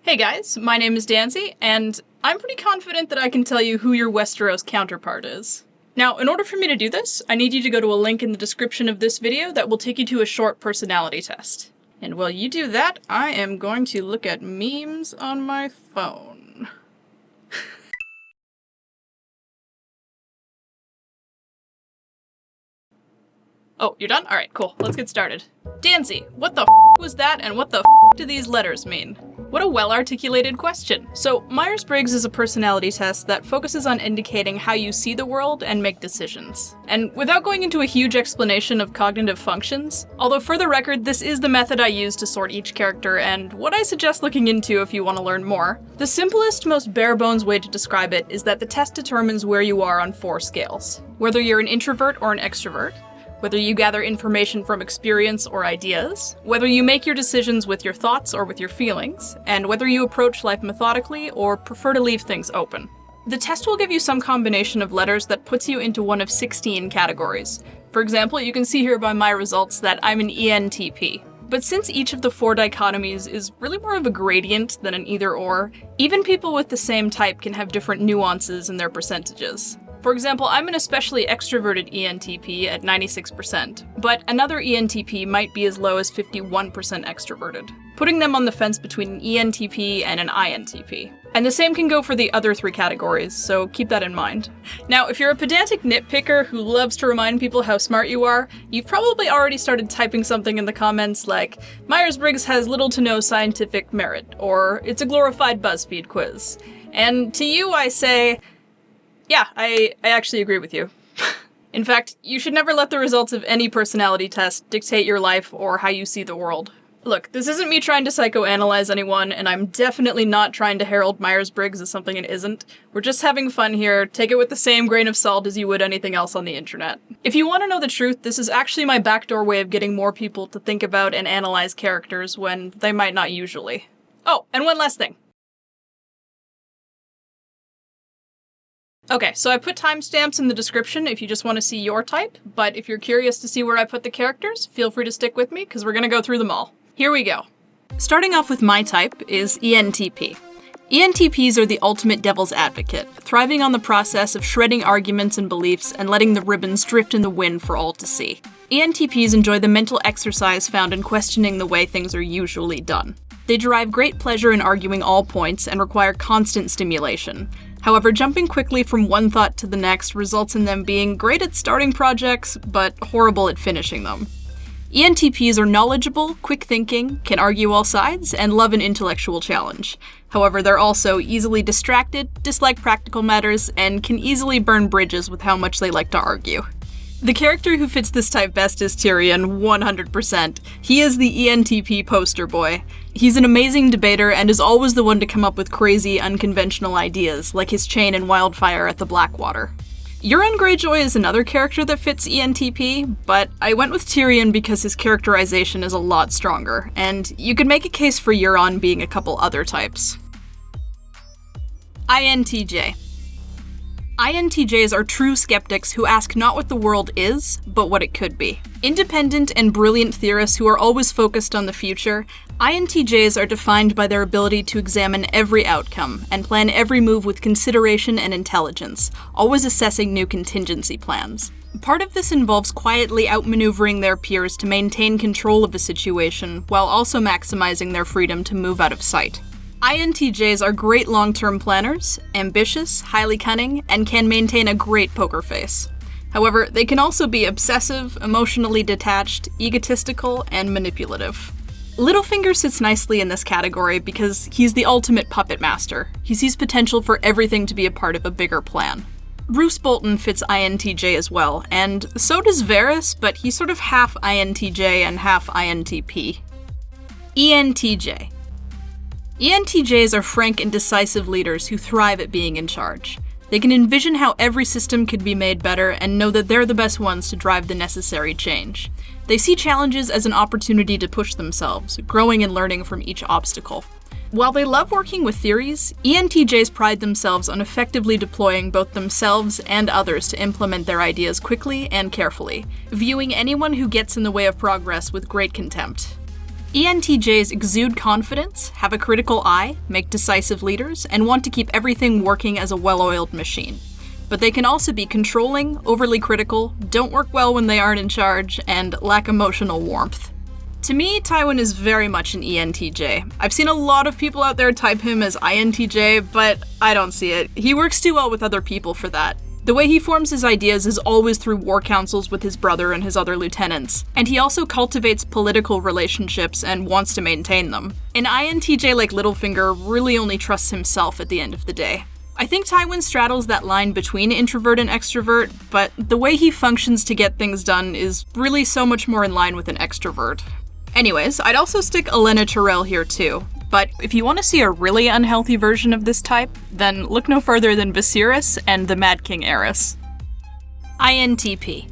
Hey guys, my name is Dancy, and I'm pretty confident that I can tell you who your Westeros counterpart is. Now, in order for me to do this, I need you to go to a link in the description of this video that will take you to a short personality test. And while you do that, I am going to look at memes on my phone. Oh, you're done? Alright, cool. Let's get started. Dancy, what the was that, and what the do these letters mean? What a well-articulated question. So, Myers-Briggs is a personality test that focuses on indicating how you see the world and make decisions. And without going into a huge explanation of cognitive functions, although for the record, this is the method I use to sort each character and what I suggest looking into if you want to learn more, the simplest, most bare-bones way to describe it is that the test determines where you are on 4 scales. Whether you're an introvert or an extrovert, whether you gather information from experience or ideas, whether you make your decisions with your thoughts or with your feelings, and whether you approach life methodically or prefer to leave things open. The test will give you some combination of letters that puts you into one of 16 categories. For example, you can see here by my results that I'm an ENTP. But since each of the 4 dichotomies is really more of a gradient than an either-or, even people with the same type can have different nuances in their percentages. For example, I'm an especially extroverted ENTP at 96%, but another ENTP might be as low as 51% extroverted, putting them on the fence between an ENTP and an INTP. And the same can go for the other 3 categories, so keep that in mind. Now, if you're a pedantic nitpicker who loves to remind people how smart you are, you've probably already started typing something in the comments like, Myers-Briggs has little to no scientific merit, or it's a glorified BuzzFeed quiz. And to you I say, yeah, I actually agree with you. In fact, you should never let the results of any personality test dictate your life or how you see the world. Look, this isn't me trying to psychoanalyze anyone, and I'm definitely not trying to herald Myers-Briggs as something it isn't. We're just having fun here, take it with the same grain of salt as you would anything else on the internet. If you want to know the truth, this is actually my backdoor way of getting more people to think about and analyze characters when they might not usually. Oh, and one last thing. Okay, so I put timestamps in the description if you just want to see your type, but if you're curious to see where I put the characters, feel free to stick with me, because we're going to go through them all. Here we go. Starting off with my type is ENTP. ENTPs are the ultimate devil's advocate, thriving on the process of shredding arguments and beliefs and letting the ribbons drift in the wind for all to see. ENTPs enjoy the mental exercise found in questioning the way things are usually done. They derive great pleasure in arguing all points and require constant stimulation. However, jumping quickly from one thought to the next results in them being great at starting projects, but horrible at finishing them. ENTPs are knowledgeable, quick-thinking, can argue all sides, and love an intellectual challenge. However, they're also easily distracted, dislike practical matters, and can easily burn bridges with how much they like to argue. The character who fits this type best is Tyrion, 100%. He is the ENTP poster boy. He's an amazing debater and is always the one to come up with crazy, unconventional ideas, like his chain and wildfire at the Blackwater. Euron Greyjoy is another character that fits ENTP, but I went with Tyrion because his characterization is a lot stronger, and you could make a case for Euron being a couple other types. INTJ. INTJs are true skeptics who ask not what the world is, but what it could be. Independent and brilliant theorists who are always focused on the future, INTJs are defined by their ability to examine every outcome and plan every move with consideration and intelligence, always assessing new contingency plans. Part of this involves quietly outmaneuvering their peers to maintain control of a situation while also maximizing their freedom to move out of sight. INTJs are great long-term planners, ambitious, highly cunning, and can maintain a great poker face. However, they can also be obsessive, emotionally detached, egotistical, and manipulative. Littlefinger sits nicely in this category because he's the ultimate puppet master. He sees potential for everything to be a part of a bigger plan. Roose Bolton fits INTJ as well, and so does Varys, but he's sort of half INTJ and half INTP. ENTJ. ENTJs are frank and decisive leaders who thrive at being in charge. They can envision how every system could be made better and know that they're the best ones to drive the necessary change. They see challenges as an opportunity to push themselves, growing and learning from each obstacle. While they love working with theories, ENTJs pride themselves on effectively deploying both themselves and others to implement their ideas quickly and carefully, viewing anyone who gets in the way of progress with great contempt. ENTJs exude confidence, have a critical eye, make decisive leaders, and want to keep everything working as a well-oiled machine. But they can also be controlling, overly critical, don't work well when they aren't in charge, and lack emotional warmth. To me, Tywin is very much an ENTJ. I've seen a lot of people out there type him as INTJ, but I don't see it. He works too well with other people for that. The way he forms his ideas is always through war councils with his brother and his other lieutenants, and he also cultivates political relationships and wants to maintain them. An INTJ like Littlefinger really only trusts himself at the end of the day. I think Tywin straddles that line between introvert and extrovert, but the way he functions to get things done is really so much more in line with an extrovert. Anyways, I'd also stick Olenna Tyrell here too. But if you want to see a really unhealthy version of this type, then look no further than Viserys and the Mad King Aerys. INTP.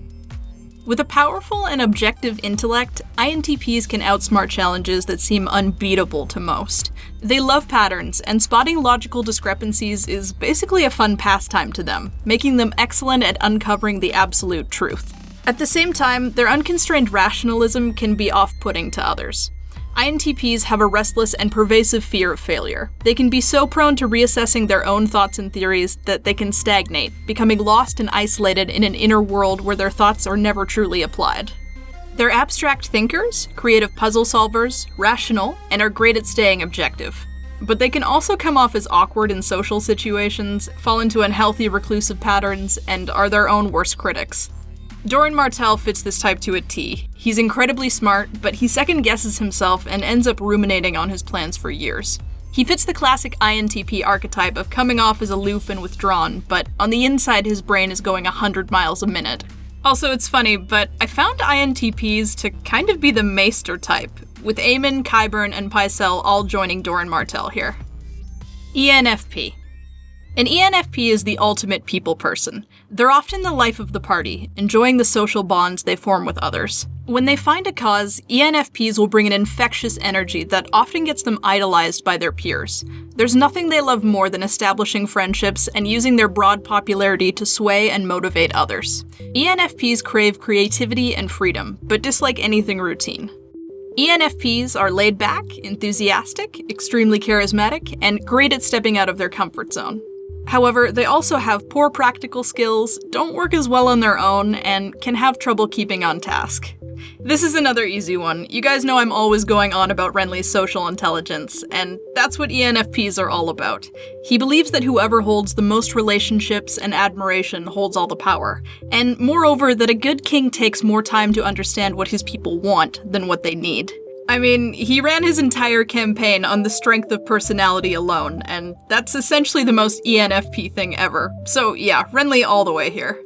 With a powerful and objective intellect, INTPs can outsmart challenges that seem unbeatable to most. They love patterns, and spotting logical discrepancies is basically a fun pastime to them, making them excellent at uncovering the absolute truth. At the same time, their unconstrained rationalism can be off-putting to others. INTPs have a restless and pervasive fear of failure. They can be so prone to reassessing their own thoughts and theories that they can stagnate, becoming lost and isolated in an inner world where their thoughts are never truly applied. They're abstract thinkers, creative puzzle solvers, rational, and are great at staying objective. But they can also come off as awkward in social situations, fall into unhealthy reclusive patterns, and are their own worst critics. Doran Martell fits this type to a T. He's incredibly smart, but he second-guesses himself and ends up ruminating on his plans for years. He fits the classic INTP archetype of coming off as aloof and withdrawn, but on the inside his brain is going 100 miles a minute. Also, it's funny, but I found INTPs to kind of be the Maester type, with Aemon, Qyburn, and Pycelle all joining Doran Martell here. ENFP. An ENFP is the ultimate people person. They're often the life of the party, enjoying the social bonds they form with others. When they find a cause, ENFPs will bring an infectious energy that often gets them idolized by their peers. There's nothing they love more than establishing friendships and using their broad popularity to sway and motivate others. ENFPs crave creativity and freedom, but dislike anything routine. ENFPs are laid back, enthusiastic, extremely charismatic, and great at stepping out of their comfort zone. However, they also have poor practical skills, don't work as well on their own, and can have trouble keeping on task. This is another easy one. You guys know I'm always going on about Renly's social intelligence, and that's what ENFPs are all about. He believes that whoever holds the most relationships and admiration holds all the power, and moreover that a good king takes more time to understand what his people want than what they need. I mean, he ran his entire campaign on the strength of personality alone, and that's essentially the most ENFP thing ever. So yeah, Renly all the way here.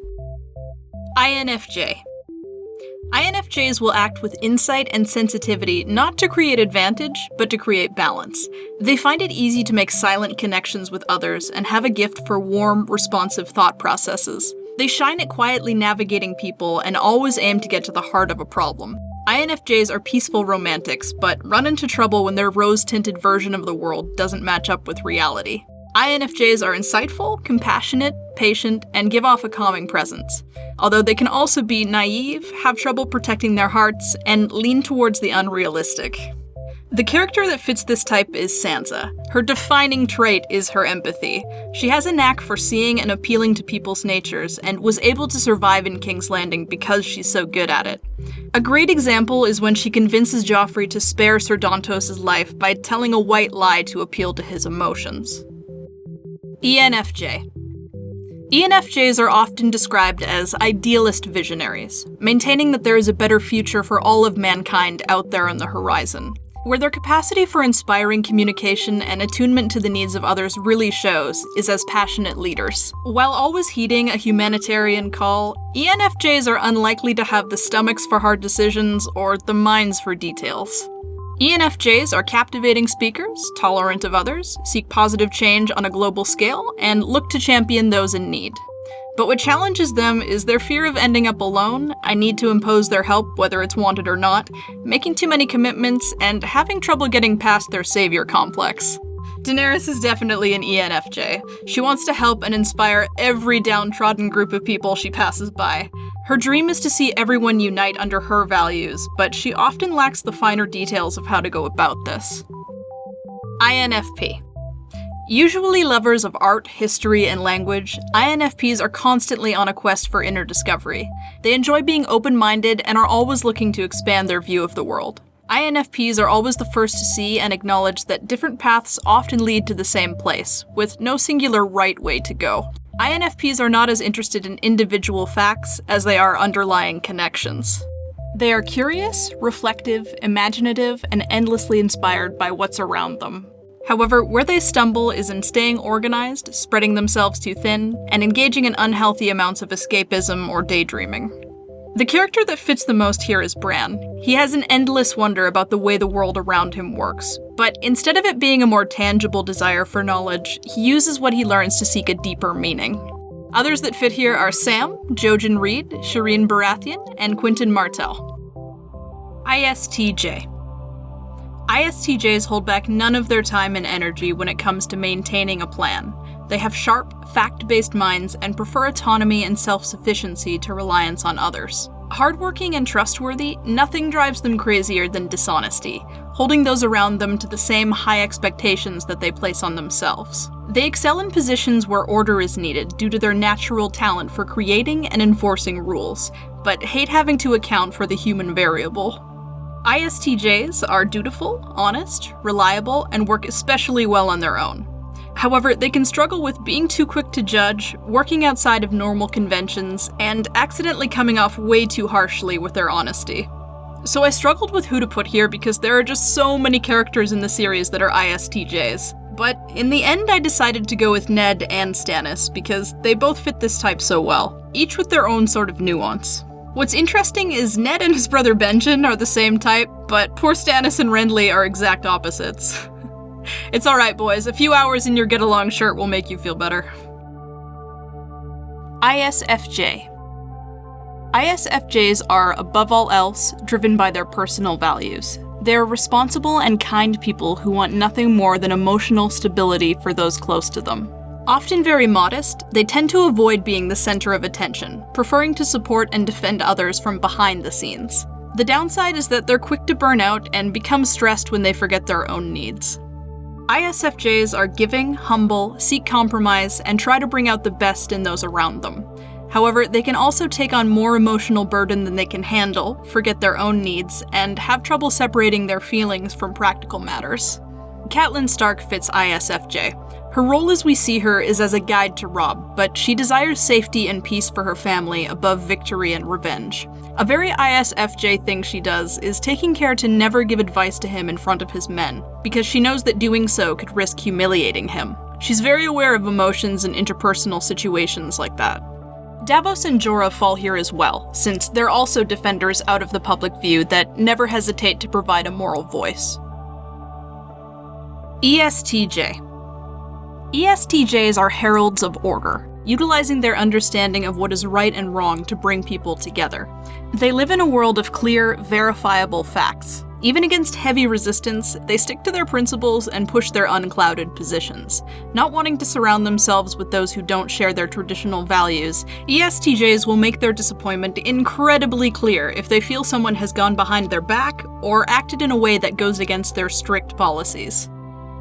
INFJ. INFJs will act with insight and sensitivity not to create advantage, but to create balance. They find it easy to make silent connections with others and have a gift for warm, responsive thought processes. They shine at quietly navigating people and always aim to get to the heart of a problem. INFJs are peaceful romantics, but run into trouble when their rose-tinted version of the world doesn't match up with reality. INFJs are insightful, compassionate, patient, and give off a calming presence. Although they can also be naive, have trouble protecting their hearts, and lean towards the unrealistic. The character that fits this type is Sansa. Her defining trait is her empathy. She has a knack for seeing and appealing to people's natures, and was able to survive in King's Landing because she's so good at it. A great example is when she convinces Joffrey to spare Ser Dontos' life by telling a white lie to appeal to his emotions. ENFJ. ENFJs are often described as idealist visionaries, maintaining that there is a better future for all of mankind out there on the horizon. Where their capacity for inspiring communication and attunement to the needs of others really shows is as passionate leaders. While always heeding a humanitarian call, ENFJs are unlikely to have the stomachs for hard decisions or the minds for details. ENFJs are captivating speakers, tolerant of others, seek positive change on a global scale, and look to champion those in need. But what challenges them is their fear of ending up alone, a need to impose their help whether it's wanted or not, making too many commitments, and having trouble getting past their savior complex. Daenerys is definitely an ENFJ. She wants to help and inspire every downtrodden group of people she passes by. Her dream is to see everyone unite under her values, but she often lacks the finer details of how to go about this. INFP. Usually lovers of art, history, and language, INFPs are constantly on a quest for inner discovery. They enjoy being open-minded and are always looking to expand their view of the world. INFPs are always the first to see and acknowledge that different paths often lead to the same place, with no singular right way to go. INFPs are not as interested in individual facts as they are underlying connections. They are curious, reflective, imaginative, and endlessly inspired by what's around them. However, where they stumble is in staying organized, spreading themselves too thin, and engaging in unhealthy amounts of escapism or daydreaming. The character that fits the most here is Bran. He has an endless wonder about the way the world around him works, but instead of it being a more tangible desire for knowledge, he uses what he learns to seek a deeper meaning. Others that fit here are Sam, Jojen Reed, Shireen Baratheon, and Quentin Martell. ISTJ. ISTJs hold back none of their time and energy when it comes to maintaining a plan. They have sharp, fact-based minds and prefer autonomy and self-sufficiency to reliance on others. Hardworking and trustworthy, nothing drives them crazier than dishonesty, holding those around them to the same high expectations that they place on themselves. They excel in positions where order is needed due to their natural talent for creating and enforcing rules, but hate having to account for the human variable. ISTJs are dutiful, honest, reliable, and work especially well on their own. However, they can struggle with being too quick to judge, working outside of normal conventions, and accidentally coming off way too harshly with their honesty. So I struggled with who to put here because there are just so many characters in the series that are ISTJs. But in the end, I decided to go with Ned and Stannis because they both fit this type so well, each with their own sort of nuance. What's interesting is Ned and his brother Benjen are the same type, but poor Stannis and Renly are exact opposites. It's alright, boys. A few hours in your get-along shirt will make you feel better. ISFJ. ISFJs are, above all else, driven by their personal values. They are responsible and kind people who want nothing more than emotional stability for those close to them. Often very modest, they tend to avoid being the center of attention, preferring to support and defend others from behind the scenes. The downside is that they're quick to burn out and become stressed when they forget their own needs. ISFJs are giving, humble, seek compromise, and try to bring out the best in those around them. However, they can also take on more emotional burden than they can handle, forget their own needs, and have trouble separating their feelings from practical matters. Catelyn Stark fits ISFJ. Her role as we see her is as a guide to Robb, but she desires safety and peace for her family above victory and revenge. A very ISFJ thing she does is taking care to never give advice to him in front of his men, because she knows that doing so could risk humiliating him. She's very aware of emotions and interpersonal situations like that. Davos and Jorah fall here as well, since they're also defenders out of the public view that never hesitate to provide a moral voice. ESTJ. ESTJs are heralds of order, utilizing their understanding of what is right and wrong to bring people together. They live in a world of clear, verifiable facts. Even against heavy resistance, they stick to their principles and push their unclouded positions. Not wanting to surround themselves with those who don't share their traditional values, ESTJs will make their disappointment incredibly clear if they feel someone has gone behind their back or acted in a way that goes against their strict policies.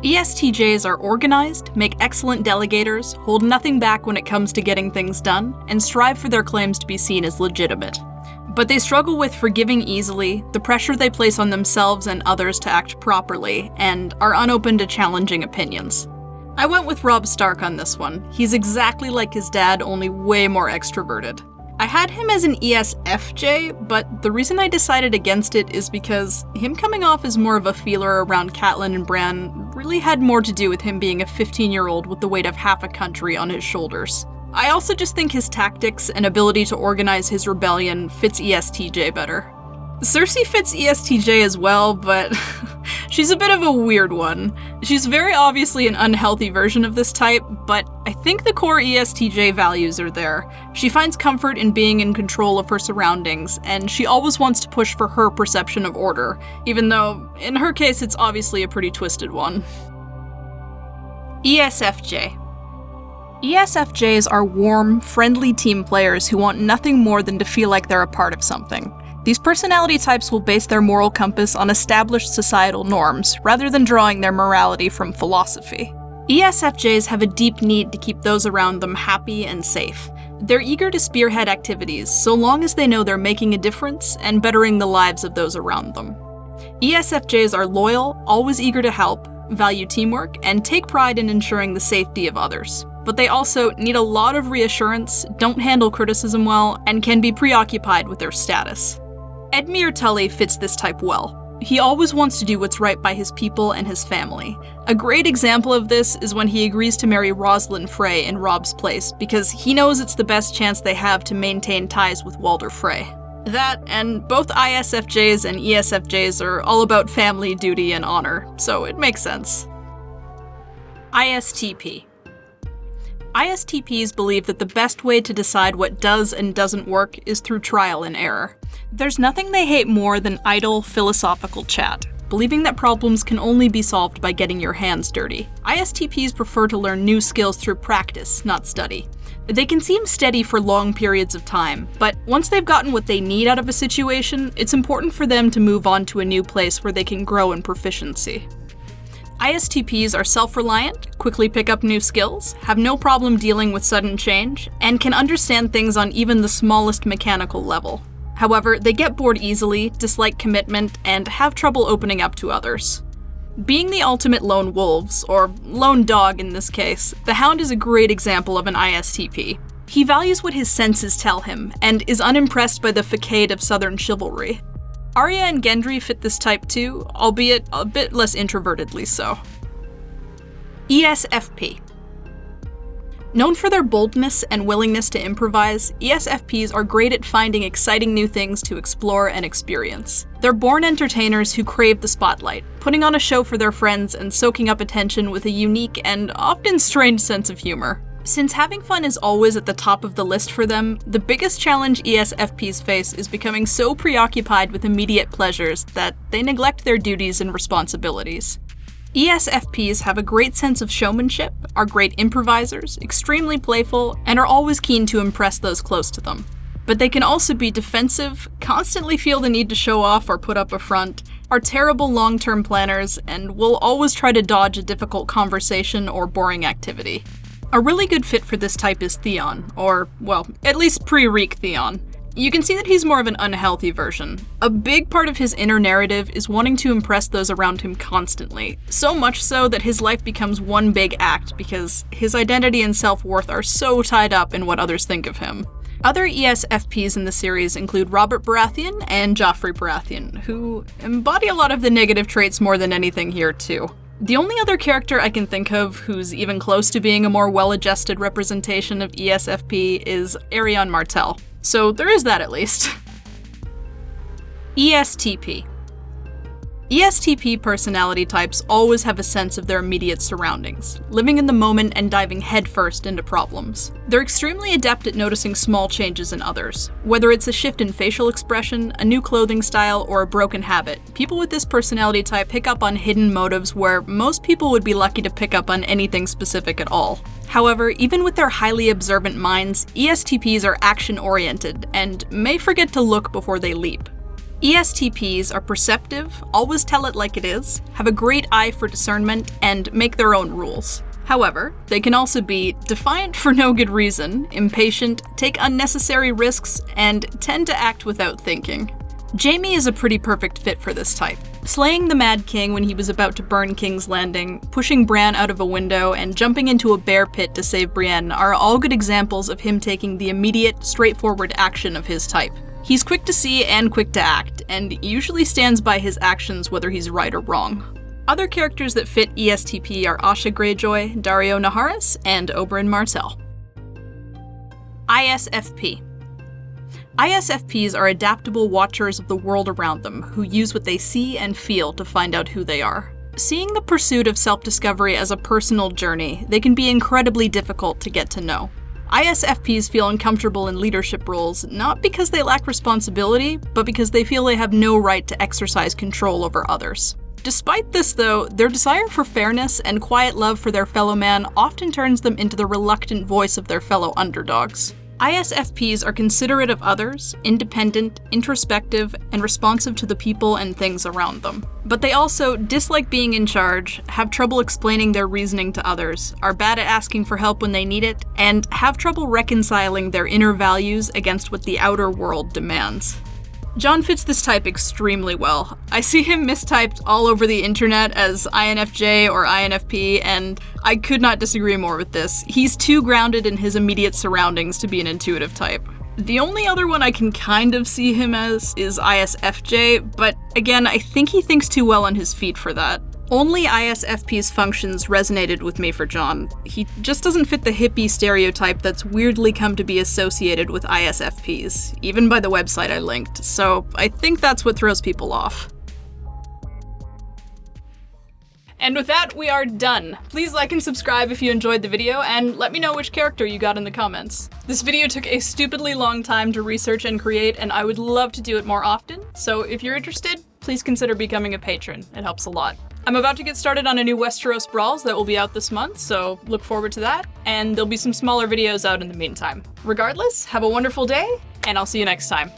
ESTJs are organized, make excellent delegators, hold nothing back when it comes to getting things done, and strive for their claims to be seen as legitimate. But they struggle with forgiving easily, the pressure they place on themselves and others to act properly, and are unopen to challenging opinions. I went with Robb Stark on this one. He's exactly like his dad, only way more extroverted. I had him as an ESFJ, but the reason I decided against it is because him coming off as more of a feeler around Catelyn and Bran really had more to do with him being a 15-year-old with the weight of half a country on his shoulders. I also just think his tactics and ability to organize his rebellion fits ESTJ better. Cersei fits ESTJ as well, but she's a bit of a weird one. She's very obviously an unhealthy version of this type, but I think the core ESTJ values are there. She finds comfort in being in control of her surroundings, and she always wants to push for her perception of order, even though, in her case, it's obviously a pretty twisted one. ESFJ. ESFJs are warm, friendly team players who want nothing more than to feel like they're a part of something. These personality types will base their moral compass on established societal norms, rather than drawing their morality from philosophy. ESFJs have a deep need to keep those around them happy and safe. They're eager to spearhead activities, so long as they know they're making a difference and bettering the lives of those around them. ESFJs are loyal, always eager to help, value teamwork, and take pride in ensuring the safety of others. But they also need a lot of reassurance, don't handle criticism well, and can be preoccupied with their status. Edmure Tully fits this type well. He always wants to do what's right by his people and his family. A great example of this is when he agrees to marry Rosalind Frey in Robb's place, because he knows it's the best chance they have to maintain ties with Walder Frey. That, and both ISFJs and ESFJs are all about family, duty, and honor, so it makes sense. ISTP. ISTPs believe that the best way to decide what does and doesn't work is through trial and error. There's nothing they hate more than idle, philosophical chat, believing that problems can only be solved by getting your hands dirty. ISTPs prefer to learn new skills through practice, not study. They can seem steady for long periods of time, but once they've gotten what they need out of a situation, it's important for them to move on to a new place where they can grow in proficiency. ISTPs are self-reliant, quickly pick up new skills, have no problem dealing with sudden change, and can understand things on even the smallest mechanical level. However, they get bored easily, dislike commitment, and have trouble opening up to others. Being the ultimate lone wolves, or lone dog in this case, the Hound is a great example of an ISTP. He values what his senses tell him, and is unimpressed by the facade of Southern chivalry. Arya and Gendry fit this type too, albeit a bit less introvertedly so. ESFP. Known for their boldness and willingness to improvise, ESFPs are great at finding exciting new things to explore and experience. They're born entertainers who crave the spotlight, putting on a show for their friends and soaking up attention with a unique and often strange sense of humor. Since having fun is always at the top of the list for them, the biggest challenge ESFPs face is becoming so preoccupied with immediate pleasures that they neglect their duties and responsibilities. ESFPs have a great sense of showmanship, are great improvisers, extremely playful, and are always keen to impress those close to them. But they can also be defensive, constantly feel the need to show off or put up a front, are terrible long-term planners, and will always try to dodge a difficult conversation or boring activity. A really good fit for this type is Theon, or, well, at least pre-Reek Theon. You can see that he's more of an unhealthy version. A big part of his inner narrative is wanting to impress those around him constantly, so much so that his life becomes one big act because his identity and self-worth are so tied up in what others think of him. Other ESFPs in the series include Robert Baratheon and Joffrey Baratheon, who embody a lot of the negative traits more than anything here too. The only other character I can think of who's even close to being a more well-adjusted representation of ESFP is Aerion Martell. So there is that at least. ESTP. ESTP personality types always have a sense of their immediate surroundings, living in the moment and diving headfirst into problems. They're extremely adept at noticing small changes in others. Whether it's a shift in facial expression, a new clothing style, or a broken habit, people with this personality type pick up on hidden motives where most people would be lucky to pick up on anything specific at all. However, even with their highly observant minds, ESTPs are action-oriented and may forget to look before they leap. ESTPs are perceptive, always tell it like it is, have a great eye for discernment, and make their own rules. However, they can also be defiant for no good reason, impatient, take unnecessary risks, and tend to act without thinking. Jaime is a pretty perfect fit for this type. Slaying the Mad King when he was about to burn King's Landing, pushing Bran out of a window, and jumping into a bear pit to save Brienne are all good examples of him taking the immediate, straightforward action of his type. He's quick to see and quick to act, and usually stands by his actions whether he's right or wrong. Other characters that fit ESTP are Asha Greyjoy, Dario Naharis, and Oberyn Martell. ISFP. ISFPs are adaptable watchers of the world around them who use what they see and feel to find out who they are. Seeing the pursuit of self-discovery as a personal journey, they can be incredibly difficult to get to know. ISFPs feel uncomfortable in leadership roles, not because they lack responsibility, but because they feel they have no right to exercise control over others. Despite this though, their desire for fairness and quiet love for their fellow man often turns them into the reluctant voice of their fellow underdogs. ISFPs are considerate of others, independent, introspective, and responsive to the people and things around them. But they also dislike being in charge, have trouble explaining their reasoning to others, are bad at asking for help when they need it, and have trouble reconciling their inner values against what the outer world demands. Jon fits this type extremely well. I see him mistyped all over the internet as INFJ or INFP, and I could not disagree more with this. He's too grounded in his immediate surroundings to be an intuitive type. The only other one I can kind of see him as is ISFJ, but again, I think he thinks too well on his feet for that. Only ISFP's functions resonated with me for Jon. He just doesn't fit the hippie stereotype that's weirdly come to be associated with ISFPs, even by the website I linked, so I think that's what throws people off. And with that, we are done. Please like and subscribe if you enjoyed the video, and let me know which character you got in the comments. This video took a stupidly long time to research and create, and I would love to do it more often, so if you're interested, please consider becoming a patron. It helps a lot. I'm about to get started on a new Westeros Brawls that will be out this month, so look forward to that, and there'll be some smaller videos out in the meantime. Regardless, have a wonderful day, and I'll see you next time.